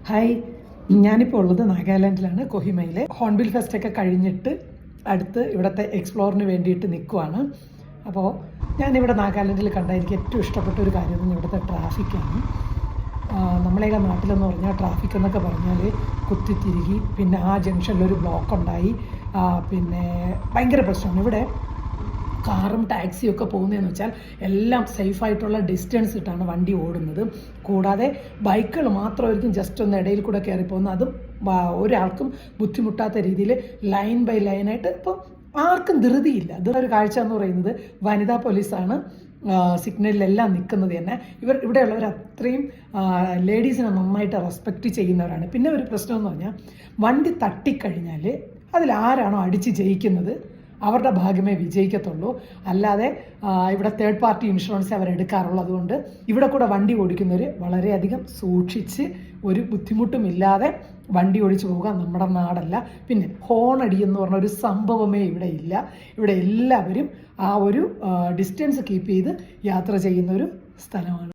Hi, ഞാനിപ്പോൾ ഉള്ളത് നാഗാലാൻഡിലാണ്, കൊഹിമയിലെ. Hornbill ഫെസ്റ്റൊക്കെ കഴിഞ്ഞിട്ട് അടുത്ത് ഇവിടുത്തെ എക്സ്പ്ലോറിന് വേണ്ടിയിട്ട് നിൽക്കുവാണ്. അപ്പോൾ ഞാനിവിടെ നാഗാലാൻഡിൽ കണ്ട എനിക്ക് ഏറ്റവും ഇഷ്ടപ്പെട്ട ഒരു കാര്യം ഇവിടുത്തെ ട്രാഫിക്കാണ്. നമ്മളെയൊക്കെ നാട്ടിലെന്ന് പറഞ്ഞാൽ ട്രാഫിക് എന്നൊക്കെ പറഞ്ഞാൽ കുത്തിത്തിരുകി, പിന്നെ ആ ജംഗ്ഷനിലൊരു ബ്ലോക്ക് ഉണ്ടായി, പിന്നെ ഭയങ്കര പ്രശ്നമാണ്. ഇവിടെ കാറും ടാക്സിയും ഒക്കെ പോകുന്നതെന്ന് വെച്ചാൽ എല്ലാം സേഫായിട്ടുള്ള ഡിസ്റ്റൻസ് ഇട്ടാണ് വണ്ടി ഓടുന്നത്. കൂടാതെ ബൈക്കുകൾ മാത്രമായിരിക്കും ജസ്റ്റ് ഒന്ന് ഇടയിൽ കൂടെ കയറി പോകുന്നത്. അതും ഒരാൾക്കും ബുദ്ധിമുട്ടാത്ത രീതിയിൽ ലൈൻ ബൈ ലൈനായിട്ട്. ഇപ്പോൾ ആർക്കും ധൃതിയില്ല. ഇതൊരു കാഴ്ച എന്ന് പറയുന്നത് വനിതാ പോലീസാണ് സിഗ്നലിലെല്ലാം നിൽക്കുന്നത് തന്നെ. ഇവിടെയുള്ളവർ അത്രയും ലേഡീസിനെ നന്നായിട്ട് റെസ്പെക്റ്റ് ചെയ്യുന്നവരാണ്. പിന്നെ ഒരു പ്രശ്നം എന്ന് പറഞ്ഞാൽ വണ്ടി തട്ടിക്കഴിഞ്ഞാൽ അതിലാരാണോ അടിച്ച് ജയിക്കുന്നത് അവരുടെ ഭാഗ്യമേ വിജയിക്കത്തുള്ളൂ. അല്ലാതെ ഇവിടെ തേർഡ് പാർട്ടി ഇൻഷുറൻസ് അവരെടുക്കാറുള്ളൂ. അതുകൊണ്ട് ഇവിടെ കൂടെ വണ്ടി ഓടിക്കുന്നവർ വളരെയധികം സൂക്ഷിച്ച് ഒരു ബുദ്ധിമുട്ടുമില്ലാതെ വണ്ടി ഓടിച്ചു പോകാൻ നമ്മുടെ നാടല്ല. പിന്നെ ഹോണടി എന്ന് പറഞ്ഞ ഒരു സംഭവമേ ഇവിടെ ഇല്ല. ഇവിടെ എല്ലാവരും ആ ഒരു ഡിസ്റ്റൻസ് കീപ്പ് ചെയ്ത് യാത്ര ചെയ്യുന്ന ഒരു സ്ഥലമാണ്.